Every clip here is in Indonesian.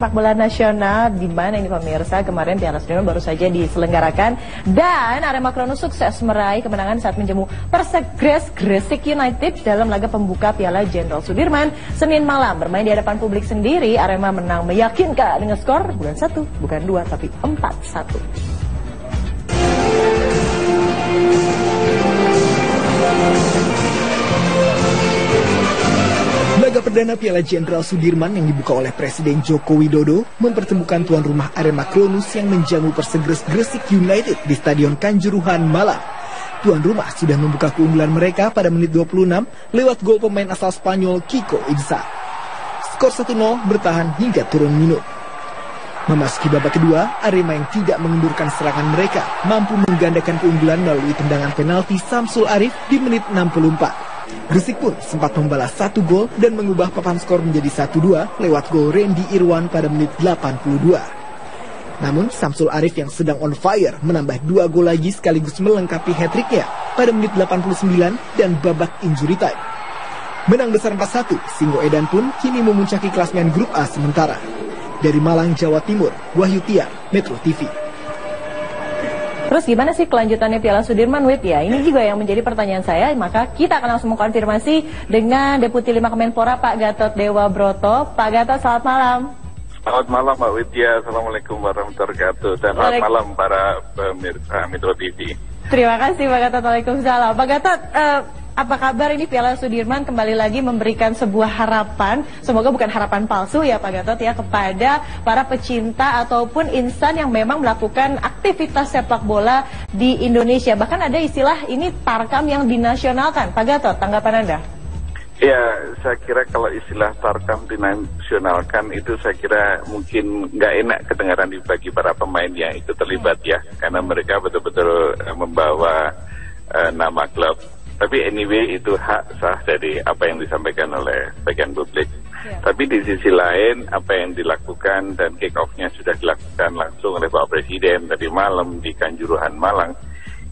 Sepak bola nasional di mana ini pemirsa kemarin Piala Sudirman baru saja diselenggarakan dan Arema Kronos sukses meraih kemenangan saat menjamu Persegres Gresik United dalam laga pembuka Piala Jenderal Sudirman Senin malam. Bermain di hadapan publik sendiri, Arema menang meyakinkan dengan skor bukan 1, bukan 2 tapi 4-1. Laga perdana Piala Jenderal Sudirman yang dibuka oleh Presiden Joko Widodo mempertemukan tuan rumah Arema Kronos yang menjamu Persegres Gresik United di Stadion Kanjuruhan, Malang. Tuan rumah sudah membuka keunggulan mereka pada menit 26 lewat gol pemain asal Spanyol Kiko Idza. Skor 1-0 bertahan hingga turun minum. Memasuki babak kedua, Arema yang tidak mengendurkan serangan mereka mampu menggandakan keunggulan melalui tendangan penalti Samsul Arif di menit 64. Gresik pun sempat membalas 1 gol dan mengubah papan skor menjadi 1-2 lewat gol Randy Irwan pada menit 82. Namun Samsul Arif yang sedang on fire menambah 2 gol lagi sekaligus melengkapi hat-tricknya pada menit 89 dan babak injury time. Menang besar 4-1, Singo Edan pun kini memuncaki klasemen grup A sementara. Dari Malang, Jawa Timur, Wahyu Tiar, Metro TV. Terus gimana sih kelanjutannya Piala Sudirman, Wid? Ya, ini juga yang menjadi pertanyaan saya. Maka kita akan langsung mengkonfirmasi dengan Deputi 5 Kemenpora Pak Gatot Dewa Broto. Pak Gatot, selamat malam. Selamat malam Mbak Widya, Assalamualaikum warahmatullahi wabarakatuh. Dan selamat malam para pemirsa Metro TV. Terima kasih Pak Gatot, waalaikumsalam. Pak Gatot, apa kabar ini Piala Sudirman kembali lagi memberikan sebuah harapan, semoga bukan harapan palsu ya Pak Gatot ya, kepada para pecinta ataupun insan yang memang melakukan aktivitas sepak bola di Indonesia. Bahkan ada istilah ini tarkam yang dinasionalkan. Pak Gatot, tanggapan Anda? Ya, saya kira kalau istilah tarkam dinasionalkan itu saya kira mungkin nggak enak kedengaran bagi para pemain yang ikut terlibat ya, karena mereka betul-betul membawa nama klub. Tapi anyway itu hak sah dari apa yang disampaikan oleh bagian publik. Tapi di sisi lain apa yang dilakukan dan kick off-nya sudah dilakukan langsung oleh Pak Presiden tadi malam di Kanjuruhan Malang.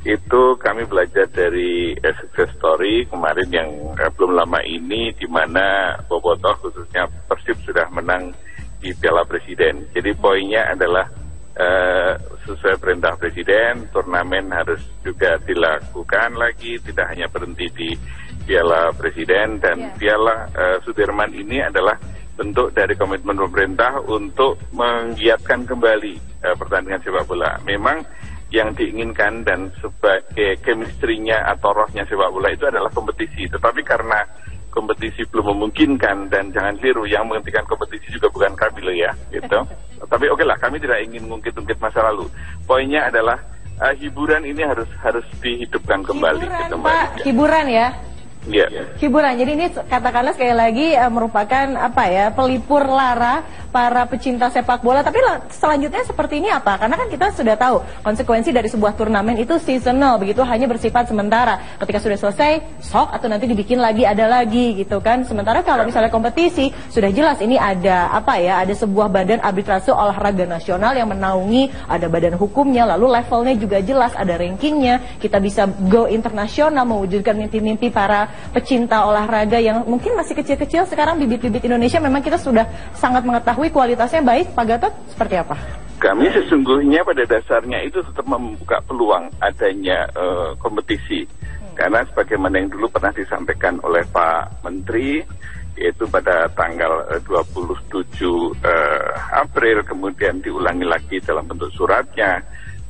Itu kami belajar dari success story kemarin yang belum lama ini di mana Bobotoh khususnya Persib sudah menang di Piala Presiden. Jadi poinnya adalah sesuai perintah Presiden, turnamen harus juga dilakukan lagi, tidak hanya berhenti di Piala Presiden dan Piala Sudirman ini adalah bentuk dari komitmen pemerintah untuk menggiatkan kembali pertandingan sepak bola. Memang yang diinginkan dan sebagai chemistry-nya atau rohnya sepak bola itu adalah kompetisi, tetapi karena kompetisi belum memungkinkan dan jangan keliru yang menghentikan kompetisi juga bukan kami loh ya, gitu. Tapi oke lah, kami tidak ingin ngungkit-ungkit masa lalu. Poinnya adalah hiburan ini harus dihidupkan kembali. Hiburan, gitu, Pak. Hiburan ya. Iya. Hiburan. Jadi ini katakanlah sekali lagi merupakan apa ya, pelipur lara para pecinta sepak bola. Tapi selanjutnya seperti ini apa? Karena kan kita sudah tahu konsekuensi dari sebuah turnamen itu seasonal, begitu, hanya bersifat sementara. Ketika sudah selesai, sok atau nanti dibikin lagi, ada lagi gitu kan. Sementara kalau misalnya kompetisi sudah jelas ini ada apa ya, ada sebuah badan arbitrase olahraga nasional yang menaungi, ada badan hukumnya, lalu levelnya juga jelas, ada rankingnya. Kita bisa go internasional mewujudkan mimpi-mimpi para pecinta olahraga yang mungkin masih kecil-kecil. Sekarang bibit-bibit Indonesia memang kita sudah sangat mengetahui kualitasnya baik. Pak Gatot, seperti apa? Kami sesungguhnya pada dasarnya itu tetap membuka peluang adanya kompetisi. Karena sebagaimana yang dulu pernah disampaikan oleh Pak Menteri, yaitu pada tanggal 27 April, kemudian diulangi lagi dalam bentuk suratnya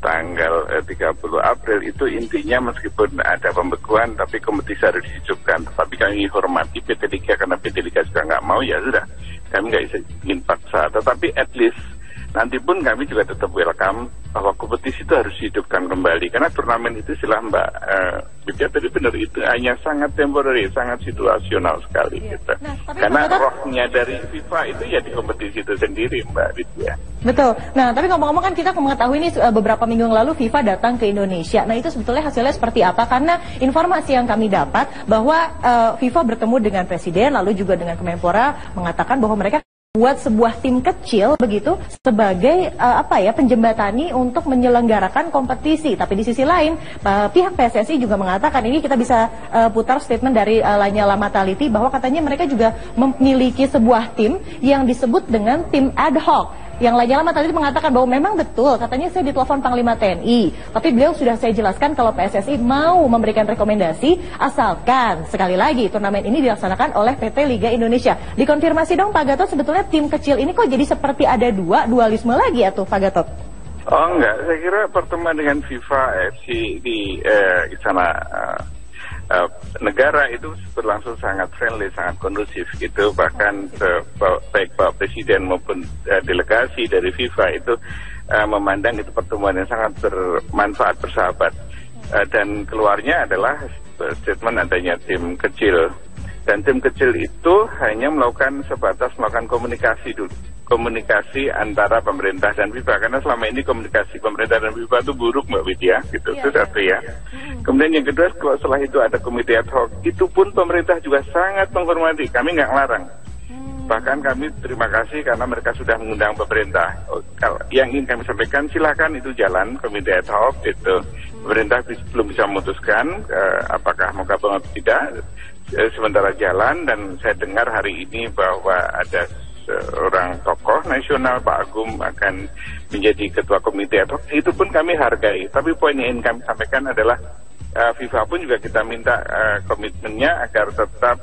tanggal 30 April, itu intinya meskipun ada pembekuan tapi kompetisi harus dihidupkan. Tapi kami hormati PT Liga karena PT Liga juga nggak mau, ya sudah, kami nggak ingin paksa. Tetapi at least nanti pun kami juga tetap welcome bahwa kompetisi itu harus dihidupkan kembali, karena turnamen itu istilah Mbak Widya tadi benar, itu hanya sangat temporary, sangat situasional sekali gitu. Nah, karena rohnya dari FIFA itu ya di kompetisi itu sendiri Mbak Widya. Betul. Nah, tapi ngomong-ngomong kan kita mengetahui ini beberapa minggu yang lalu FIFA datang ke Indonesia. Nah, itu sebetulnya hasilnya seperti apa? Karena informasi yang kami dapat bahwa FIFA bertemu dengan Presiden lalu juga dengan Kemenpora mengatakan bahwa mereka buat sebuah tim kecil begitu sebagai penjembatani untuk menyelenggarakan kompetisi. Tapi di sisi lain pihak PSSI juga mengatakan, ini kita bisa putar statement dari Lanyala Mataliti, bahwa katanya mereka juga memiliki sebuah tim yang disebut dengan tim ad hoc. Yang Lanyala Mataliti mengatakan bahwa memang betul, katanya saya ditelepon Panglima TNI, tapi beliau sudah saya jelaskan kalau PSSI mau memberikan rekomendasi asalkan, sekali lagi, turnamen ini dilaksanakan oleh PT Liga Indonesia. Dikonfirmasi dong Pak Gatot, sebetulnya tim kecil ini kok jadi seperti ada dualisme lagi ya tuh Pak Gatot? Oh enggak, saya kira pertemuan dengan FIFA FC di istana negara itu berlangsung sangat friendly, sangat kondusif gitu. Bahkan baik Pak Presiden maupun delegasi dari FIFA itu memandang itu pertemuan yang sangat bermanfaat, bersahabat. Dan keluarnya adalah statement adanya tim kecil. Dan tim kecil itu hanya sebatas melakukan komunikasi antara pemerintah dan FIFA, karena selama ini komunikasi pemerintah dan FIFA itu buruk Mbak Widya gitu. Itu satu ya. Kemudian yang kedua, kalau setelah itu ada komite ad hoc, itu pun pemerintah juga sangat menghormati, kami nggak ngelarang. Bahkan kami terima kasih karena mereka sudah mengundang pemerintah. Kalau yang ingin kami sampaikan, silakan itu jalan komite ad hoc itu. Pemerintah belum bisa memutuskan apakah mau gabung atau tidak. Sementara jalan, dan saya dengar hari ini bahwa ada seorang tokoh nasional, Pak Agung, akan menjadi ketua komite ad hoc. Itu pun kami hargai. Tapi poin yang ingin kami sampaikan adalah FIFA pun juga kita minta komitmennya agar tetap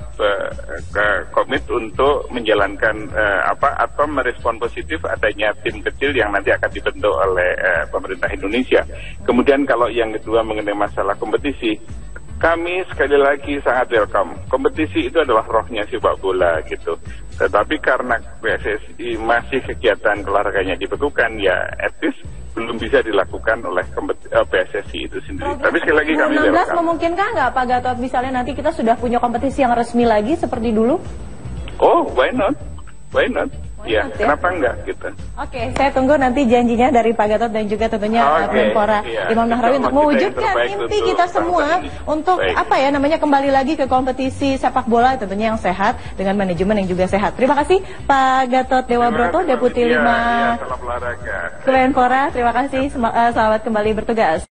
komit untuk menjalankan atau merespon positif adanya tim kecil yang nanti akan dibentuk oleh pemerintah Indonesia. Kemudian kalau yang kedua mengenai masalah kompetisi, kami sekali lagi sangat welcome. Kompetisi itu adalah rohnya sepak bola gitu. Tetapi karena PSSI masih kegiatan olahraganya dibekukan, ya etis belum bisa dilakukan oleh PSSI itu sendiri. Tapi sekali lagi kami welcome. Memungkinkah nggak Pak Gatot, misalnya nanti kita sudah punya kompetisi yang resmi lagi seperti dulu? Oh, why not? Why not? Ya, kenapa enggak gitu. Oke, saya tunggu nanti janjinya dari Pak Gatot dan juga tentunya Menpora Imam Nahrawi untuk mewujudkan mimpi kita semua untuk kembali lagi ke kompetisi sepak bola tentunya yang sehat dengan manajemen yang juga sehat. Terima kasih Pak Gatot Dewa Broto, Deputi 5 Kemenpora. Terima kasih, selamat kembali bertugas.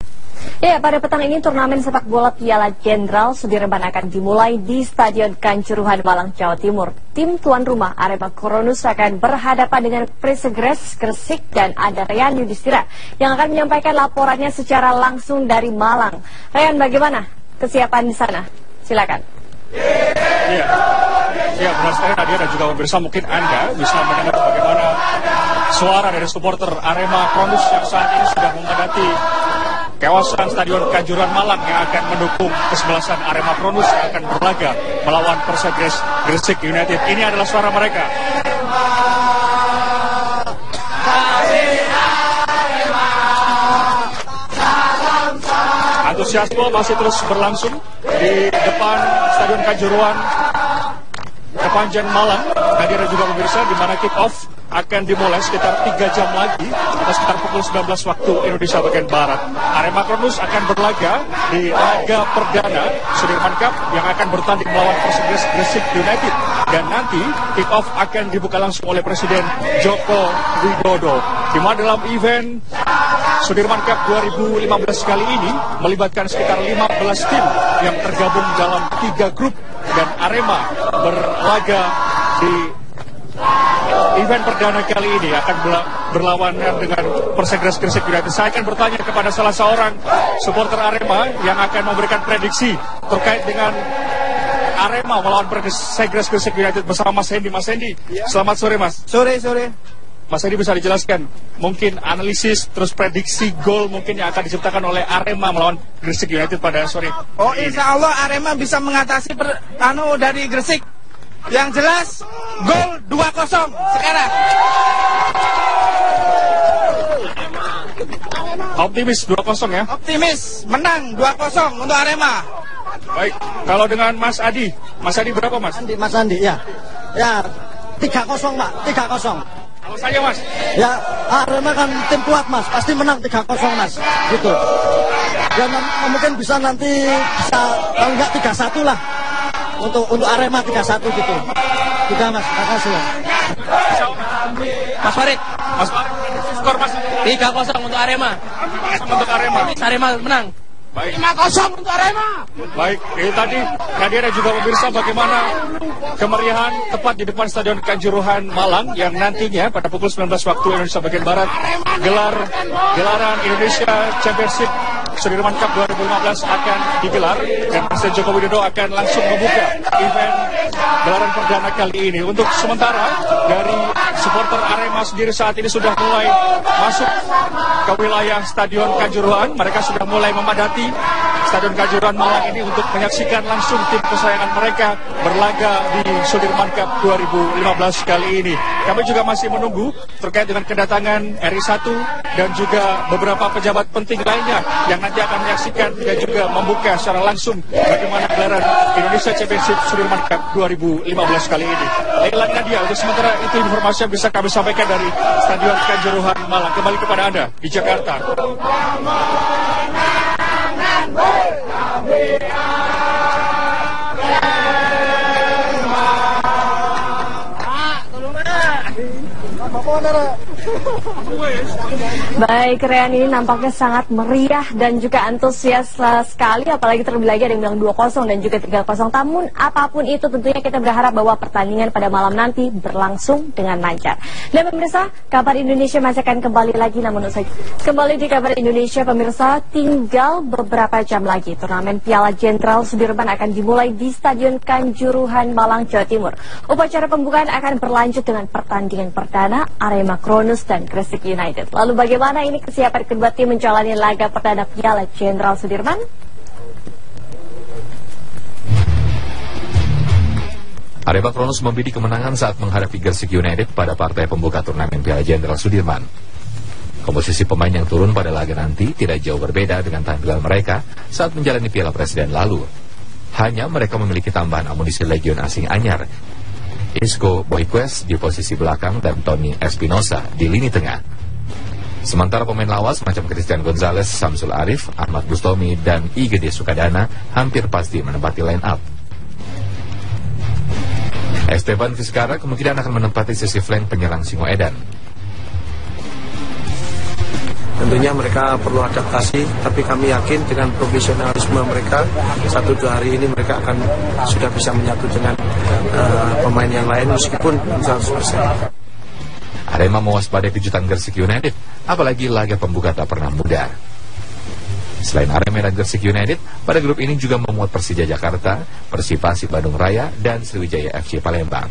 Ya, pada petang ini turnamen sepak bola Piala Jenderal Sudirman akan dimulai di Stadion Kanjuruhan, Malang, Jawa Timur. Tim tuan rumah Arema Kronus akan berhadapan dengan Persegres Gresik, dan ada Rian Yudhistira yang akan menyampaikan laporannya secara langsung dari Malang. Rian, bagaimana kesiapan di sana? Silakan. Ya, benar sekali Nadia dan juga pemirsa, mungkin Anda bisa mendengar bagaimana suara dari supporter Arema Kronus yang saat ini sudah memadati kawasan Stadion Kanjuruhan Malang yang akan mendukung kesebelasan Arema Kronus yang akan berlaga melawan Persegres Gresik United. Ini adalah suara mereka. Antusiasme masih terus berlangsung di depan Stadion Kanjuruhan Kepanjen Malang. Hadir juga pemirsa, di mana kick off akan dimulai sekitar 3 jam lagi atau sekitar pukul 19 waktu Indonesia bagian Barat. Arema Kronus akan berlaga di laga perdana Sudirman Cup yang akan bertanding melawan Persegres Gresik United, dan nanti kick off akan dibuka langsung oleh Presiden Joko Widodo. Di mana dalam event Sudirman Cup 2015 kali ini melibatkan sekitar 15 tim yang tergabung dalam 3 grup, dan Arema berlaga di event perdana kali ini akan berlawanan dengan Persegres Gresik United. Saya akan bertanya kepada salah seorang supporter Arema yang akan memberikan prediksi terkait dengan Arema melawan Persegres Gresik United bersama Mas Hendy. Mas Hendy, selamat sore Mas. Sore. Mas Hendy bisa dijelaskan mungkin analisis terus prediksi gol mungkin yang akan diciptakan oleh Arema melawan Gresik United pada sore. Oh, insya Allah Arema bisa mengatasi dari Gresik. Yang jelas gol 2-0 sekarang. Optimis 2-0 ya? Optimis menang 2-0 untuk Arema. Baik, kalau dengan Mas Adi berapa Mas? Mas Andi ya 3-0 Pak, 3-0. Kalau saya Mas? Ya, Arema kan tim kuat Mas, pasti menang 3-0 Mas, gitu. Ya mungkin bisa nanti kalau enggak 3-1 lah. Untuk Arema 3-1 gitu. Sudah Mas, makasih. Mas Farid. Mas Farid, skor Mas. 3-0 untuk Arema. Untuk Arema. Arema menang. Baik. 5-0 untuk Arema. Baik, ini tadi Nadia dan juga pemirsa bagaimana kemeriahan tepat di depan Stadion Kanjuruhan Malang yang nantinya pada pukul 19 waktu Indonesia bagian Barat gelaran Indonesia Championship Sudirman Cup 2015 akan digelar dan Presiden Joko Widodo akan langsung membuka event gelaran perdana kali ini. Untuk sementara dari supporter Arema sendiri saat ini sudah mulai masuk ke wilayah Stadion Kanjuruhan. Mereka sudah mulai memadati Stadion Kanjuruhan Malang ini untuk menyaksikan langsung tim kesayangan mereka berlaga di Sudirman Cup 2015 kali ini. Kami juga masih menunggu terkait dengan kedatangan RI1 dan juga beberapa pejabat penting lainnya yang nanti akan menyaksikan dan juga membuka secara langsung bagaimana gelaran Indonesia Championship Sudirman Cup 2015 kali ini. Laila Nadia, untuk sementara itu informasi yang bisa kami sampaikan dari Stadion Kanjuruhan Malang. Kembali kepada Anda di Jakarta. Baik, Rian, ini nampaknya sangat meriah dan juga antusias sekali, apalagi terlebih lagi ada yang bilang 2-0 dan juga 3-0. Namun apapun itu tentunya kita berharap bahwa pertandingan pada malam nanti berlangsung dengan lancar. Dan pemirsa, Kabar Indonesia masih akan kembali lagi, namun usai kembali di Kabar Indonesia, pemirsa, tinggal beberapa jam lagi turnamen Piala Jenderal Sudirman akan dimulai di Stadion Kanjuruhan Malang, Jawa Timur. Upacara pembukaan akan berlanjut dengan pertandingan perdana Arema Kronus dan Gresik United. Lalu bagaimana ini kesiapan kedua tim menjalani laga perdana Piala Jenderal Sudirman? Arema Kronus membidik kemenangan saat menghadapi Gresik United pada partai pembuka turnamen Piala Jenderal Sudirman. Komposisi pemain yang turun pada laga nanti tidak jauh berbeda dengan tampilan mereka saat menjalani Piala Presiden lalu. Hanya mereka memiliki tambahan amunisi legion asing anyar, Isco Boyquest di posisi belakang dan Tony Espinosa di lini tengah. Sementara pemain lawas macam Christian Gonzalez, Samsul Arif, Ahmad Bustomi, dan Igede Sukadana hampir pasti menempati line up. Esteban Vizcarra kemungkinan akan menempati sisi flank penyerang Singoedan. Tentunya mereka perlu adaptasi, tapi kami yakin dengan profesionalisme mereka, 1-2 hari ini mereka akan sudah bisa menyatu dengan pemain yang lain meskipun 100%. Arema mewaspadai kejutan Gresik United, apalagi laga pembuka tak pernah mudah. Selain Arema dan Gresik United, pada grup ini juga memuat Persija Jakarta, Persipasi Bandung Raya, dan Sriwijaya FC Palembang.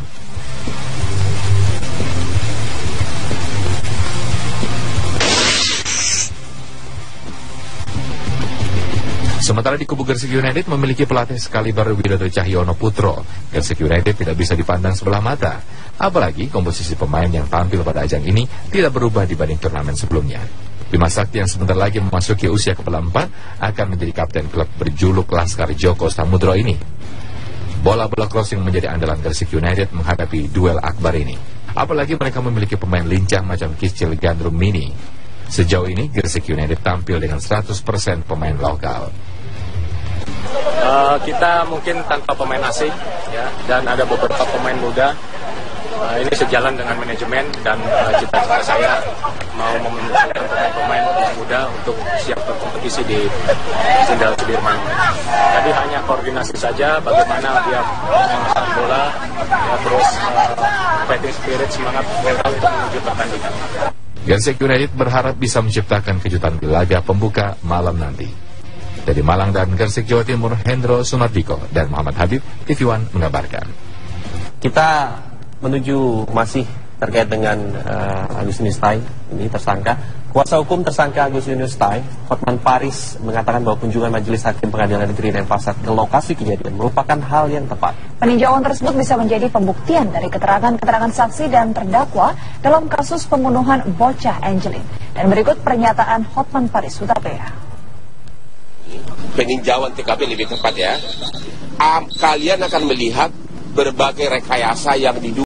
Sementara di kubu Gresik United memiliki pelatih sekaliber Widodo Cahyono Putro, Gresik United tidak bisa dipandang sebelah mata. Apalagi komposisi pemain yang tampil pada ajang ini tidak berubah dibanding turnamen sebelumnya. Bima Sakti yang sebentar lagi memasuki usia kepala 4 akan menjadi kapten klub berjuluk Laskar Joko Samudro ini. Bola-bola crossing menjadi andalan Gresik United menghadapi duel akbar ini. Apalagi mereka memiliki pemain lincah macam Kicil Gandrum Mini. Sejauh ini Gresik United tampil dengan 100% pemain lokal. Kita mungkin tanpa pemain asing ya, dan ada beberapa pemain muda. Ini sejalan dengan manajemen dan cita-cita saya mau memenangkan pemain-pemain muda untuk siap berkompetisi di Jenderal Sudirman. Jadi hanya koordinasi saja bagaimana dia menguasai bola, ya, terus fighting spirit, semangat mental untuk menuju pertandingan. Gresik United berharap bisa menciptakan kejutan di laga pembuka malam nanti. Dari Malang dan Gresik Jawa Timur, Hendro Sunardiko dan Muhammad Habib, TV One mengabarkan. Kita menuju masih terkait dengan Agustinus Tai, ini tersangka. Kuasa hukum tersangka Agustinus Tai, Hotman Paris, mengatakan bahwa kunjungan Majelis Hakim Pengadilan Negeri Denpasar ke lokasi kejadian merupakan hal yang tepat. Peninjauan tersebut bisa menjadi pembuktian dari keterangan-keterangan saksi dan terdakwa dalam kasus pembunuhan bocah Angelin. Dan berikut pernyataan Hotman Paris Hutapea. Peninjauan TKP lebih tepat ya. Kalian akan melihat berbagai rekayasa yang diduga